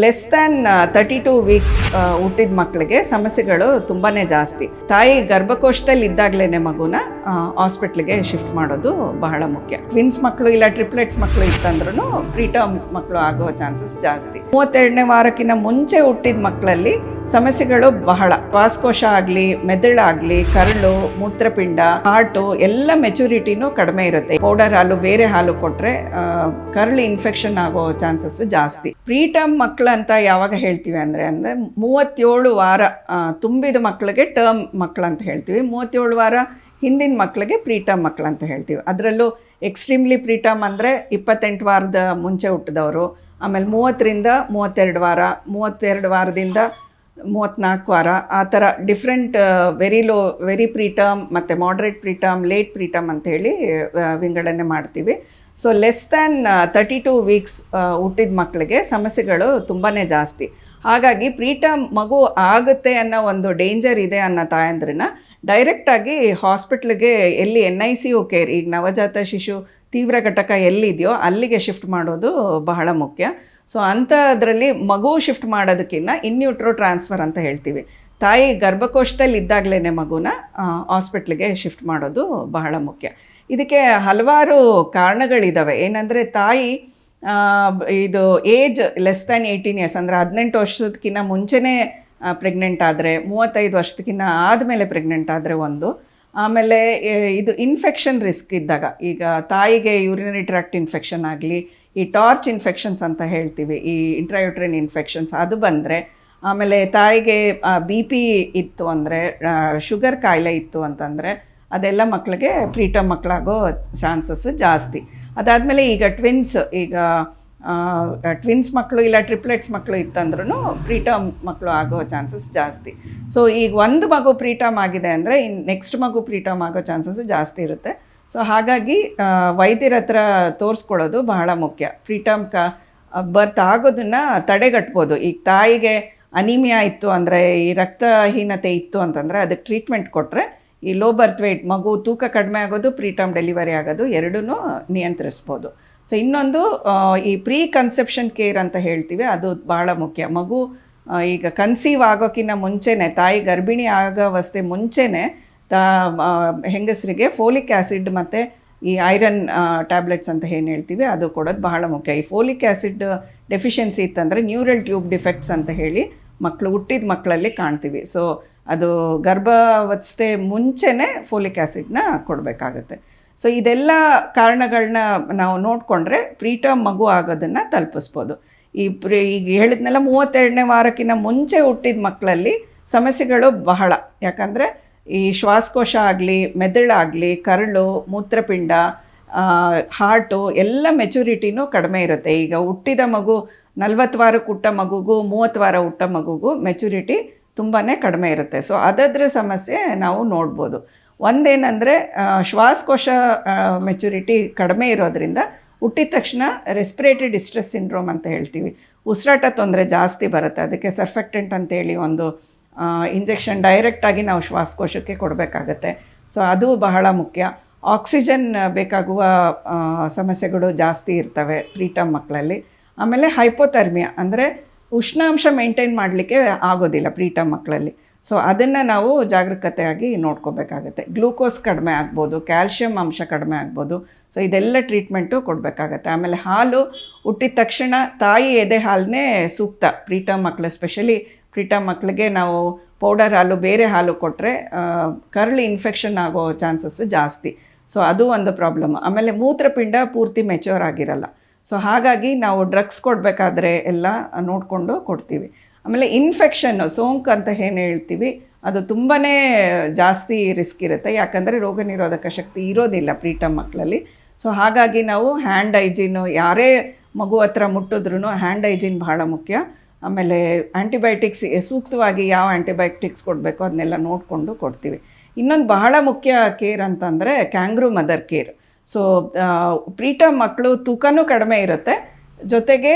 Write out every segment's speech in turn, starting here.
Less than 32 weeks ಹುಟ್ಟಿದ ಮಕ್ಕಳಿಗೆ ಸಮಸ್ಯೆಗಳು ತುಂಬಾ ಜಾಸ್ತಿ. ತಾಯಿ ಗರ್ಭಕೋಶದಲ್ಲಿ ಇದ್ದಾಗಲೇ ಮಗುನ ಹಾಸ್ಪಿಟ್ಲಿಗೆ ಶಿಫ್ಟ್ ಮಾಡೋದು ಬಹಳ ಮುಖ್ಯ. ಟ್ವಿನ್ಸ್ ಮಕ್ಕಳು ಇಲ್ಲ ಟ್ರಿಪ್ಲೆಟ್ಸ್ ಮಕ್ಕಳು ಇತ್ತಂದ್ರೂ ಪ್ರೀಟರ್ಮ್ ಮಕ್ಕಳು ಆಗೋ ಚಾನ್ಸಸ್ ಜಾಸ್ತಿ. 32ನೇ ವಾರಕ್ಕಿಂತ ಮುಂಚೆ ಹುಟ್ಟಿದ ಮಕ್ಕಳಲ್ಲಿ ಸಮಸ್ಯೆಗಳು ಬಹಳ. ಶ್ವಾಸಕೋಶ ಆಗಲಿ, ಮೆದುಳಾಗಲಿ, ಕರಳು, ಮೂತ್ರಪಿಂಡ, ಹಾರ್ಟು ಎಲ್ಲ ಮೆಚುರಿಟಿನೂ ಕಡಿಮೆ ಇರುತ್ತೆ. ಪೌಡರ್ ಹಾಲು, ಬೇರೆ ಹಾಲು ಕೊಟ್ಟರೆ ಕರಳು ಇನ್ಫೆಕ್ಷನ್ ಆಗೋ ಚಾನ್ಸಸ್ ಜಾಸ್ತಿ. ಪ್ರೀಟರ್ಮ್ ಮಕ್ಕಳು ಅಂತ ಯಾವಾಗ ಹೇಳ್ತೀವಿ ಅಂದರೆ 37 ವಾರ ತುಂಬಿದ ಮಕ್ಕಳಿಗೆ ಟರ್ಮ್ ಮಕ್ಕಳು ಅಂತ ಹೇಳ್ತೀವಿ. 37 ವಾರ ಹಿಂದಿನ ಮಕ್ಕಳಿಗೆ ಪ್ರೀಟರ್ಮ್ ಮಕ್ಕಳು ಅಂತ ಹೇಳ್ತೀವಿ. ಅದರಲ್ಲೂ ಎಕ್ಸ್ಟ್ರೀಮ್ಲಿ ಪ್ರೀಟರ್ಮ್ ಅಂದರೆ 28 ವಾರದ ಮುಂಚೆ ಹುಟ್ಟಿದವರು, ಆಮೇಲೆ 30ರಿಂದ 32 ವಾರ, 32 ವಾರದಿಂದ 34 ವಾರ, ಆ ಥರ ಡಿಫ್ರೆಂಟ್ ವೆರಿ ಪ್ರೀಟರ್ಮ್ ಮತ್ತು ಮಾಡ್ರೇಟ್ ಪ್ರೀಟರ್ಮ್, ಲೇಟ್ ಪ್ರೀಟರ್ಮ್ ಅಂಥೇಳಿ ವಿಂಗಡಣೆ ಮಾಡ್ತೀವಿ. ಸೊ ಲೆಸ್ ದ್ಯಾನ್ 32 ವೀಕ್ಸ್ ಹುಟ್ಟಿದ ಮಕ್ಕಳಿಗೆ ಸಮಸ್ಯೆಗಳು ತುಂಬಾ ಜಾಸ್ತಿ. ಹಾಗಾಗಿ ಪ್ರೀಟರ್ಮ್ ಮಗು ಆಗುತ್ತೆ ಅನ್ನೋ ಒಂದು ಡೇಂಜರ್ ಇದೆ ಅನ್ನೋ ತಾಯಂದ್ರನ್ನ ಡೈರೆಕ್ಟಾಗಿ ಹಾಸ್ಪಿಟ್ಲಿಗೆ ಎಲ್ಲಿ NICU ಕೇರ್, ಈಗ ನವಜಾತ ಶಿಶು ತೀವ್ರ ಘಟಕ ಎಲ್ಲಿದೆಯೋ ಅಲ್ಲಿಗೆ ಶಿಫ್ಟ್ ಮಾಡೋದು ಬಹಳ ಮುಖ್ಯ. ಸೊ ಅಂಥದ್ರಲ್ಲಿ ಮಗು ಶಿಫ್ಟ್ ಮಾಡೋದಕ್ಕಿಂತ ಇನ್ಯೂಟ್ರೋ ಟ್ರಾನ್ಸ್ಫರ್ ಅಂತ ಹೇಳ್ತೀವಿ. ತಾಯಿ ಗರ್ಭಕೋಶದಲ್ಲಿ ಇದ್ದಾಗಲೇ ಮಗುನ ಹಾಸ್ಪಿಟ್ಲಿಗೆ ಶಿಫ್ಟ್ ಮಾಡೋದು ಬಹಳ ಮುಖ್ಯ. ಇದಕ್ಕೆ ಹಲವಾರು ಕಾರಣಗಳಿದ್ದಾವೆ. ಏನಂದರೆ ತಾಯಿ ಇದು ಏಜ್ ಲೆಸ್ ದ್ಯಾನ್ 18 ಇಯರ್ಸ್ ಅಂದರೆ 18 ವರ್ಷದಕ್ಕಿಂತ ಮುಂಚೆನೇ ಪ್ರೆಗ್ನೆಂಟ್ ಆದರೆ, 35 ವರ್ಷದಕ್ಕಿಂತ ಆದಮೇಲೆ ಪ್ರೆಗ್ನೆಂಟ್ ಆದರೆ ಒಂದು. ಆಮೇಲೆ ಇದು ಇನ್ಫೆಕ್ಷನ್ ರಿಸ್ಕ್ ಇದ್ದಾಗ, ಈಗ ತಾಯಿಗೆ ಯೂರಿನರಿ ಟ್ರ್ಯಾಕ್ಟ್ ಇನ್ಫೆಕ್ಷನ್ ಆಗಲಿ, ಈ ಟಾರ್ಚ್ ಇನ್ಫೆಕ್ಷನ್ಸ್ ಅಂತ ಹೇಳ್ತೀವಿ, ಈ ಇಂಟ್ರಾಯೂಟ್ರೈನ್ ಇನ್ಫೆಕ್ಷನ್ಸ್ ಅದು ಬಂದರೆ, ಆಮೇಲೆ ತಾಯಿಗೆ BP ಇತ್ತು ಅಂದರೆ, ಶುಗರ್ ಕಾಯಿಲೆ ಇತ್ತು ಅಂತಂದರೆ ಅದೆಲ್ಲ ಮಕ್ಕಳಿಗೆ ಪ್ರೀಟರ್ಮ್ ಮಕ್ಕಳಾಗೋ ಚಾನ್ಸಸ್ಸು ಜಾಸ್ತಿ. ಅದಾದಮೇಲೆ ಈಗ ಟ್ವಿನ್ಸ್ ಮಕ್ಕಳು ಇಲ್ಲ ಟ್ರಿಪ್ಲೆಟ್ಸ್ ಮಕ್ಕಳು ಇತ್ತಂದ್ರೂ ಪ್ರೀಟರ್ಮ್ ಮಕ್ಕಳು ಆಗೋ ಚಾನ್ಸಸ್ ಜಾಸ್ತಿ. ಸೊ ಈಗ ಒಂದು ಮಗು ಪ್ರೀಟರ್ಮ್ ಆಗಿದೆ ಅಂದರೆ ನೆಕ್ಸ್ಟ್ ಮಗು ಪ್ರೀಟರ್ಮ್ ಆಗೋ ಚಾನ್ಸಸ್ಸು ಜಾಸ್ತಿ ಇರುತ್ತೆ. ಸೊ ಹಾಗಾಗಿ ವೈದ್ಯರ ಹತ್ರ ತೋರಿಸ್ಕೊಳ್ಳೋದು ಬಹಳ ಮುಖ್ಯ. ಪ್ರೀಟರ್ಮ್ ಬರ್ತ್ ಆಗೋದನ್ನು ತಡೆಗಟ್ಬೋದು. ಈಗ ತಾಯಿಗೆ ಅನಿಮಿಯಾ ಇತ್ತು ಅಂದರೆ, ಈ ರಕ್ತಹೀನತೆ ಇತ್ತು ಅಂತಂದರೆ ಅದಕ್ಕೆ ಟ್ರೀಟ್ಮೆಂಟ್ ಕೊಟ್ಟರೆ ಈ ಲೋ ಬರ್ತ್ ವೆಯ್ಟ್, ಮಗು ತೂಕ ಕಡಿಮೆ ಆಗೋದು, ಪ್ರೀಟರ್ಮ್ ಡೆಲಿವರಿ ಆಗೋದು ಎರಡೂ ನಿಯಂತ್ರಿಸ್ಬೋದು. ಸೊ ಇನ್ನೊಂದು ಈ ಪ್ರೀ ಕನ್ಸೆಪ್ಷನ್ ಕೇರ್ ಅಂತ ಹೇಳ್ತೀವಿ, ಅದು ಭಾಳ ಮುಖ್ಯ. ಮಗು ಈಗ ಕನ್ಸೀವ್ ಆಗೋಕ್ಕಿಂತ ಮುಂಚೆನೇ, ತಾಯಿ ಗರ್ಭಿಣಿ ಆಗೋವಸ್ಥೆ ಮುಂಚೆನೇ ಹೆಂಗಸರಿಗೆ ಫೋಲಿಕ್ ಆ್ಯಸಿಡ್ ಮತ್ತು ಈ ಐರನ್ ಟ್ಯಾಬ್ಲೆಟ್ಸ್ ಅಂತ ಏನು ಹೇಳ್ತೀವಿ ಅದು ಕೊಡೋದು ಬಹಳ ಮುಖ್ಯ. ಈ ಫೋಲಿಕ್ ಆ್ಯಸಿಡ್ ಡೆಫಿಷಿಯನ್ಸಿ ಇತ್ತಂದರೆ ನ್ಯೂರಲ್ ಟ್ಯೂಬ್ ಡಿಫೆಕ್ಟ್ಸ್ ಅಂತ ಹೇಳಿ ಹುಟ್ಟಿದ ಮಕ್ಕಳಲ್ಲಿ ಕಾಣ್ತೀವಿ. ಸೊ ಅದು ಗರ್ಭಾವಸ್ಥೆ ಮುಂಚೆನೇ ಫೋಲಿಕ್ ಆ್ಯಸಿಡ್ನ ಕೊಡಬೇಕಾಗತ್ತೆ. ಸೊ ಇದೆಲ್ಲ ಕಾರಣಗಳನ್ನ ನಾವು ನೋಡಿಕೊಂಡ್ರೆ ಪ್ರೀಟರ್ಮ್ ಮಗು ಆಗೋದನ್ನು ತಲುಪಿಸ್ಬೋದು. ಈಗ ಹೇಳಿದ್ನೆಲ್ಲ 32ನೇ ವಾರಕ್ಕಿಂತ ಮುಂಚೆ ಹುಟ್ಟಿದ ಮಕ್ಕಳಲ್ಲಿ ಸಮಸ್ಯೆಗಳು ಬಹಳ. ಯಾಕಂದರೆ ಈ ಶ್ವಾಸಕೋಶ ಆಗಲಿ, ಮೆದುಳಾಗಲಿ, ಕರಳು, ಮೂತ್ರಪಿಂಡ, ಹಾರ್ಟು ಎಲ್ಲ ಮೆಚುರಿಟಿನೂ ಕಡಿಮೆ ಇರುತ್ತೆ. ಈಗ ಹುಟ್ಟಿದ ಮಗು 40 ವಾರಕ್ಕೆ ಹುಟ್ಟ ಮಗುಗೂ 30 ವಾರ ಹುಟ್ಟ ಮಗುಗೂ ಮೆಚುರಿಟಿ ತುಂಬಾ ಕಡಿಮೆ ಇರುತ್ತೆ. ಸೊ ಅದರ ಸಮಸ್ಯೆ ನಾವು ನೋಡ್ಬೋದು. ಒಂದೇನೆಂದರೆ ಶ್ವಾಸಕೋಶ ಮೆಚುರಿಟಿ ಕಡಿಮೆ ಇರೋದ್ರಿಂದ ಹುಟ್ಟಿದ ತಕ್ಷಣ ರೆಸ್ಪಿರೇಟರಿ ಡಿಸ್ಟ್ರೆಸ್ ಸಿಂಡ್ರೋಮ್ ಅಂತ ಹೇಳ್ತೀವಿ, ಉಸಿರಾಟ ತೊಂದರೆ ಜಾಸ್ತಿ ಬರುತ್ತೆ. ಅದಕ್ಕೆ ಸರ್ಫೆಕ್ಟೆಂಟ್ ಅಂತೇಳಿ ಒಂದು ಇಂಜೆಕ್ಷನ್ ಡೈರೆಕ್ಟಾಗಿ ನಾವು ಶ್ವಾಸಕೋಶಕ್ಕೆ ಕೊಡಬೇಕಾಗತ್ತೆ. ಸೊ ಅದು ಬಹಳ ಮುಖ್ಯ. ಆಕ್ಸಿಜನ್ ಬೇಕಾಗುವ ಸಮಸ್ಯೆಗಳು ಜಾಸ್ತಿ ಇರ್ತವೆ ಪ್ರೀಟರ್ಮ್ ಮಕ್ಕಳಲ್ಲಿ. ಆಮೇಲೆ ಹೈಪೋಥರ್ಮಿಯಾ ಅಂದರೆ ಉಷ್ಣಾಂಶ ಮೇಂಟೈನ್ ಮಾಡಲಿಕ್ಕೆ ಆಗೋದಿಲ್ಲ ಪ್ರೀಟರ್ಮ್ ಮಕ್ಕಳಲ್ಲಿ. ಸೊ ಅದನ್ನು ನಾವು ಜಾಗರೂಕತೆಯಾಗಿ ನೋಡ್ಕೋಬೇಕಾಗತ್ತೆ. ಗ್ಲೂಕೋಸ್ ಕಡಿಮೆ ಆಗ್ಬೋದು, ಕ್ಯಾಲ್ಶಿಯಂ ಅಂಶ ಕಡಿಮೆ ಆಗ್ಬೋದು. ಸೊ ಇದೆಲ್ಲ ಟ್ರೀಟ್ಮೆಂಟು ಕೊಡಬೇಕಾಗತ್ತೆ. ಆಮೇಲೆ ಹಾಲು ಹುಟ್ಟಿದ ತಕ್ಷಣ ತಾಯಿ ಎದೆ ಹಾಲನ್ನೇ ಸೂಕ್ತ ಪ್ರೀಟರ್ಮ್ ಮಕ್ಕಳು. ಸ್ಪೆಷಲಿ ಪ್ರೀಟರ್ಮ್ ಮಕ್ಕಳಿಗೆ ನಾವು ಪೌಡರ್ ಹಾಲು, ಬೇರೆ ಹಾಲು ಕೊಟ್ಟರೆ ಕರಳು ಇನ್ಫೆಕ್ಷನ್ ಆಗೋ ಚಾನ್ಸಸ್ಸು ಜಾಸ್ತಿ. ಸೊ ಅದು ಒಂದು ಪ್ರಾಬ್ಲಮ್. ಆಮೇಲೆ ಮೂತ್ರಪಿಂಡ ಪೂರ್ತಿ ಮೆಚೂರ್ ಆಗಿರಲ್ಲ. ಸೊ ಹಾಗಾಗಿ ನಾವು ಡ್ರಗ್ಸ್ ಕೊಡಬೇಕಾದ್ರೆ ಎಲ್ಲ ನೋಡಿಕೊಂಡು ಕೊಡ್ತೀವಿ. ಆಮೇಲೆ ಇನ್ಫೆಕ್ಷನ್, ಸೋಂಕು ಅಂತ ಏನು ಹೇಳ್ತೀವಿ, ಅದು ತುಂಬಾ ಜಾಸ್ತಿ ರಿಸ್ಕ್ ಇರುತ್ತೆ. ಯಾಕಂದರೆ ರೋಗ ನಿರೋಧಕ ಶಕ್ತಿ ಇರೋದಿಲ್ಲ ಪ್ರೀಟರ್ಮ್ ಮಕ್ಕಳಲ್ಲಿ. ಸೊ ಹಾಗಾಗಿ ನಾವು ಹ್ಯಾಂಡ್ ಹೈಜೀನು, ಯಾರೇ ಮಗು ಹತ್ರ ಮುಟ್ಟಿದ್ರೂ ಹ್ಯಾಂಡ್ ಹೈಜೀನ್ ಬಹಳ ಮುಖ್ಯ. ಆಮೇಲೆ ಆ್ಯಂಟಿಬಯೋಟಿಕ್ಸ್ ಸೂಕ್ತವಾಗಿ ಯಾವ ಆ್ಯಂಟಿಬಯೋಟಿಕ್ಸ್ ಕೊಡಬೇಕು ಅದನ್ನೆಲ್ಲ ನೋಡಿಕೊಂಡು ಕೊಡ್ತೀವಿ. ಇನ್ನೊಂದು ಬಹಳ ಮುಖ್ಯ ಕೇರ್ ಅಂತಂದರೆ ಕ್ಯಾಂಗ್ರೂ ಮದರ್ ಕೇರ್. ಸೊ ಪ್ರೀಟರ್ಮ್ ಮಕ್ಕಳು ತೂಕನೂ ಕಡಿಮೆ ಇರುತ್ತೆ, ಜೊತೆಗೆ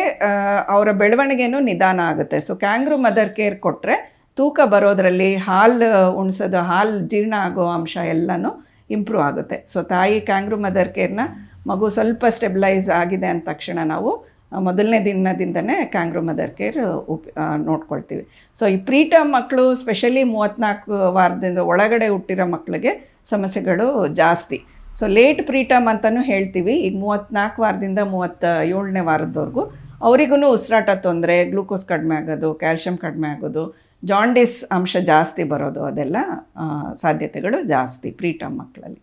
ಅವರ ಬೆಳವಣಿಗೆನೂ ನಿಧಾನ ಆಗುತ್ತೆ. ಸೊ ಕ್ಯಾಂಗ್ರೂ ಮದರ್ ಕೇರ್ ಕೊಟ್ಟರೆ ತೂಕ ಬರೋದರಲ್ಲಿ, ಹಾಲು ಉಣಿಸೋದು, ಹಾಲು ಜೀರ್ಣ ಆಗೋ ಅಂಶ ಎಲ್ಲನೂ ಇಂಪ್ರೂವ್ ಆಗುತ್ತೆ. ಸೊ ತಾಯಿ ಕ್ಯಾಂಗ್ರೂ ಮದರ್ ಕೇರ್ನ ಮಗು ಸ್ವಲ್ಪ ಸ್ಟೆಬಿಲೈಸ್ ಆಗಿದೆ ಅಂದ ತಕ್ಷಣ ನಾವು ಮೊದಲನೇ ದಿನದಿಂದನೇ ಕ್ಯಾಂಗ್ರೂ ಮದರ್ ಕೇರ್ ನೋಡ್ಕೊಳ್ತೀವಿ. ಸೊ ಈ ಪ್ರೀಟರ್ಮ್ ಮಕ್ಕಳು ಸ್ಪೆಷಲಿ 34 ವಾರದಿಂದ ಒಳಗಡೆ ಹುಟ್ಟಿರೋ ಮಕ್ಕಳಿಗೆ ಸಮಸ್ಯೆಗಳು ಜಾಸ್ತಿ. ಸೊ ಲೇಟ್ ಪ್ರೀಟರ್ಮ್ ಅಂತಲೂ ಹೇಳ್ತೀವಿ. ಈಗ 34 ವಾರದಿಂದ 37ನೇ ವಾರದವರೆಗೂ ಅವರಿಗೂ ಉಸಿರಾಟ ತೊಂದರೆ, ಗ್ಲೂಕೋಸ್ ಕಡಿಮೆ ಆಗೋದು, ಕ್ಯಾಲ್ಶಿಯಂ ಕಡಿಮೆ ಆಗೋದು, ಜಾಂಡಿಸ್ ಅಂಶ ಜಾಸ್ತಿ ಬರೋದು, ಅದೆಲ್ಲ ಸಾಧ್ಯತೆಗಳು ಜಾಸ್ತಿ ಪ್ರೀಟರ್ಮ್ ಮಕ್ಕಳಲ್ಲಿ.